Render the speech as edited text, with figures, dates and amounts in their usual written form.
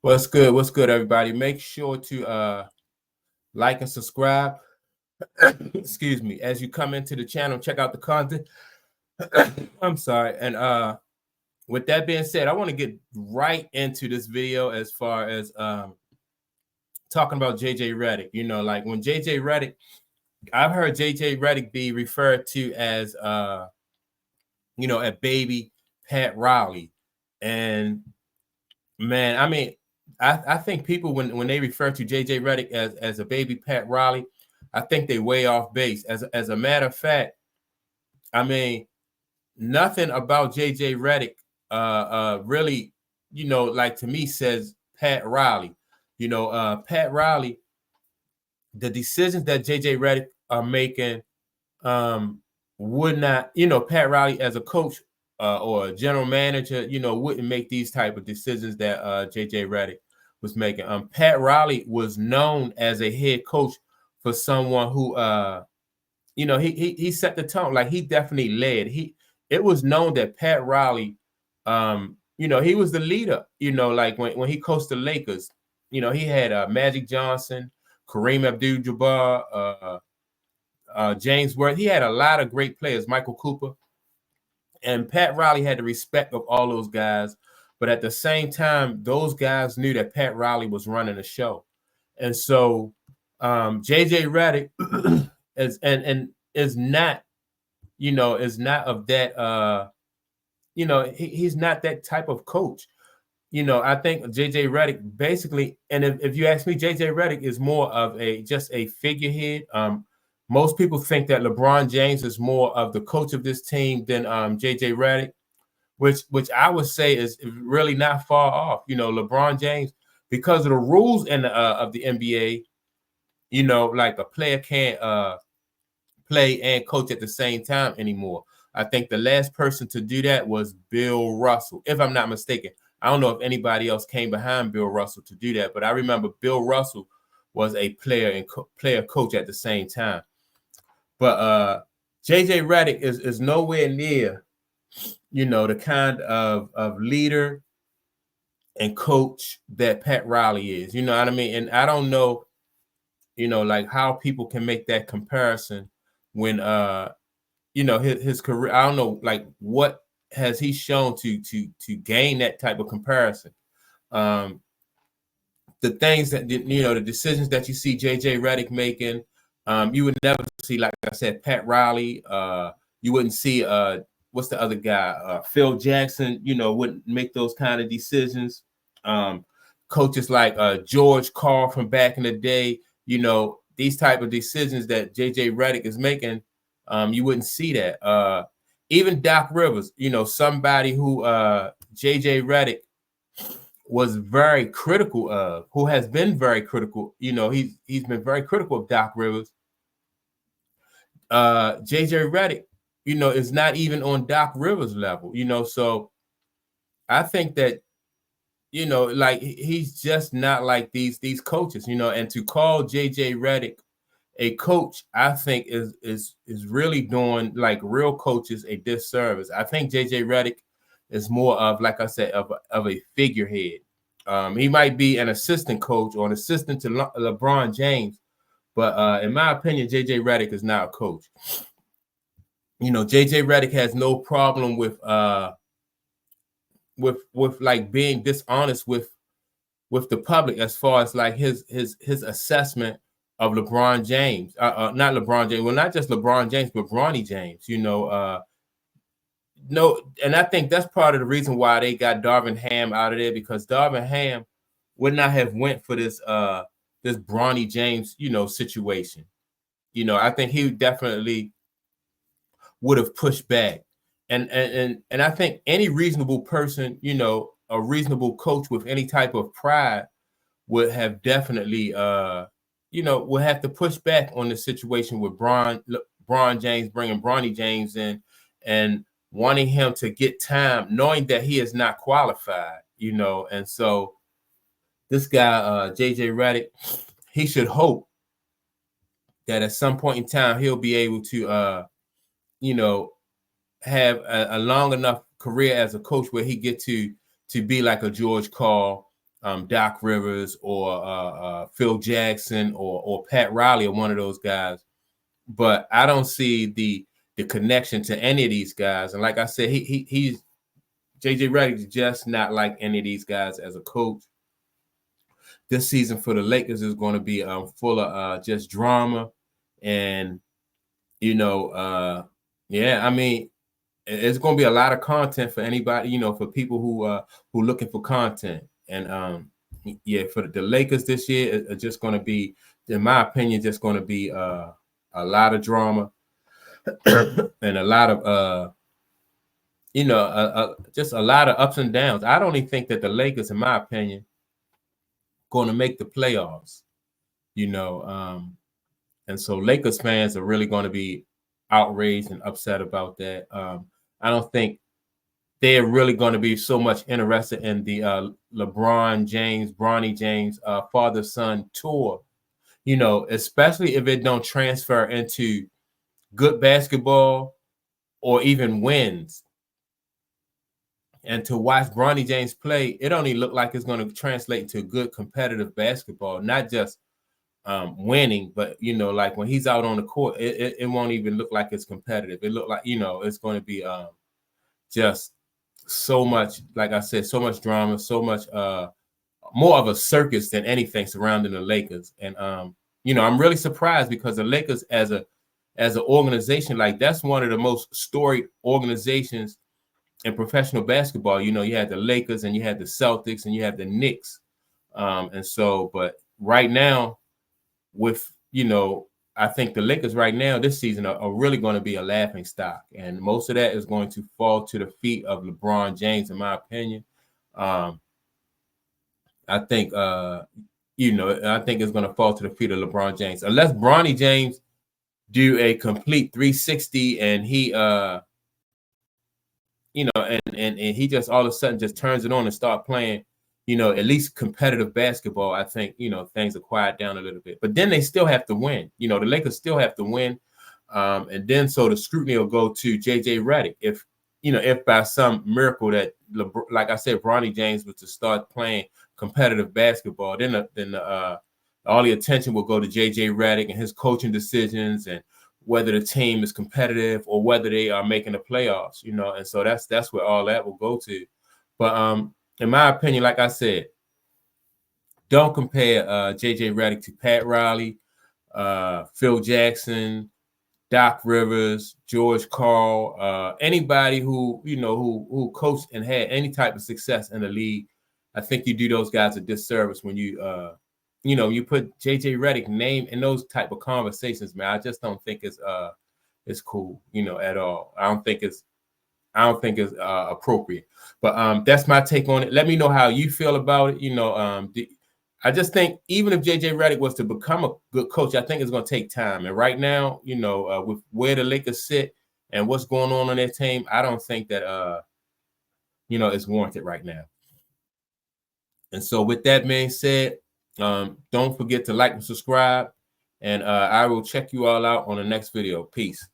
What's good? What's good, everybody? Make sure to like and subscribe. Excuse me. As you come into the channel, check out the content. I'm sorry. And with that being said, I want to get right into this video as far as talking about JJ Redick. You know, like when JJ Redick, I've heard JJ Redick be referred to as a baby Pat Riley. And man, I mean, I think people when they refer to JJ Redick as a baby Pat Riley, I think they way off base. As a matter of fact, I mean, nothing about JJ Redick really, like to me says Pat Riley. Pat Riley, the decisions that JJ Redick are making would not, Pat Riley as a coach or a general manager, wouldn't make these type of decisions that JJ Redick was making. Pat Riley was known as a head coach for someone who, he set the tone. Like he definitely led. It was known that Pat Riley, he was the leader. Like when he coached the Lakers, he had Magic Johnson, Kareem Abdul-Jabbar, James Worth. He had a lot of great players, Michael Cooper. And Pat Riley had the respect of all those guys. But at the same time, those guys knew that Pat Riley was running the show. And so JJ Redick is not, is not of that, he's not that type of coach. I think JJ Redick basically, and if you ask me, JJ Redick is more of just a figurehead. Most people think that LeBron James is more of the coach of this team than JJ Redick, which I would say is really not far off. LeBron James, because of the rules of the NBA, like a player can't play and coach at the same time anymore. I think the last person to do that was Bill Russell, if I'm not mistaken. I don't know if anybody else came behind Bill Russell to do that, but I remember Bill Russell was a player and player coach at the same time. But JJ Redick is nowhere near, the kind of leader and coach that Pat Riley is. You know what I mean? And I don't know, like how people can make that comparison when his career. I don't know, like what has he shown to gain that type of comparison. The things that the decisions that you see JJ Redick making. You would never see, like I said, Pat Riley. You wouldn't see what's the other guy? Phil Jackson, wouldn't make those kind of decisions. Coaches like George Karl from back in the day, these type of decisions that JJ Redick is making, you wouldn't see that. Even Doc Rivers, somebody who JJ Redick was very critical of, who has been very critical. He's been very critical of Doc Rivers. JJ Redick, is not even on Doc Rivers level, so I think that, like he's just not like these coaches, and to call JJ Redick a coach, I think is really doing like real coaches a disservice. I think JJ Redick is more of, like I said, of a figurehead. He might be an assistant coach or an assistant to LeBron James, but in my opinion, JJ Redick is not a coach. JJ Redick has no problem with like being dishonest with the public as far as like his assessment of LeBron James. Not LeBron James. Well, not just LeBron James, but Bronny James. No, and I think that's part of the reason why they got Darvin Ham out of there, because Darvin Ham would not have went for this this Bronny James, situation. I think he definitely would have pushed back. And I think any reasonable person, a reasonable coach with any type of pride would have definitely would have to push back on the situation with LeBron James, bringing Bronny James in and wanting him to get time, knowing that he is not qualified, and so this guy, JJ Redick, he should hope that at some point in time he'll be able to, have a long enough career as a coach where he get to be like a George Karl Doc Rivers or Phil Jackson or Pat Riley or one of those guys. But I don't see the connection to any of these guys. And like I said, he's JJ Redick is just not like any of these guys as a coach. This season for the Lakers is going to be full of just drama, and yeah, I mean, it's going to be a lot of content for anybody, for people who looking for content. And yeah, for the Lakers this year, it's just going to be, in my opinion, just going to be a lot of drama and a lot of just a lot of ups and downs. I don't even think that the Lakers, in my opinion, going to make the playoffs. And so Lakers fans are really going to be outraged and upset about that. I don't think they're really going to be so much interested in the LeBron James, Bronny James, father-son tour, especially if it don't transfer into good basketball or even wins. And to watch Bronny James play, it only look like it's going to translate to good competitive basketball, not just winning, but like when he's out on the court, it won't even look like it's competitive. It look like it's going to be just so much, like I said, so much drama, so much more of a circus than anything surrounding the Lakers. And I'm really surprised because the Lakers as an organization, like that's one of the most storied organizations in professional basketball. You had the Lakers and you had the Celtics and you had the Knicks. But right now, with I think the Lakers right now this season are really going to be a laughing stock, and most of that is going to fall to the feet of LeBron James, in my opinion. I think I think it's going to fall to the feet of LeBron James unless Bronny James do a complete 360 and he and he just all of a sudden just turns it on and start playing at least competitive basketball. I think, things will quiet down a little bit. But then they still have to win. The Lakers still have to win. And then so the scrutiny will go to JJ Redick. If by some miracle that, like I said, Bronny James was to start playing competitive basketball, then all the attention will go to JJ Redick and his coaching decisions and whether the team is competitive or whether they are making the playoffs, and so that's where all that will go to. But in my opinion, like I said, don't compare JJ Redick to Pat Riley, Phil Jackson, Doc Rivers, George Karl, anybody who who coached and had any type of success in the league. I think you do those guys a disservice when you you put JJ Redick name in those type of conversations, man. I just don't think it's cool, at all. I don't think it's appropriate. But that's my take on it. Let me know how you feel about it. I just think even if JJ Redick was to become a good coach, I think it's going to take time. And right now, with where the Lakers sit and what's going on their team, I don't think that it's warranted right now. And so with that being said, don't forget to like and subscribe, and I will check you all out on the next video. Peace.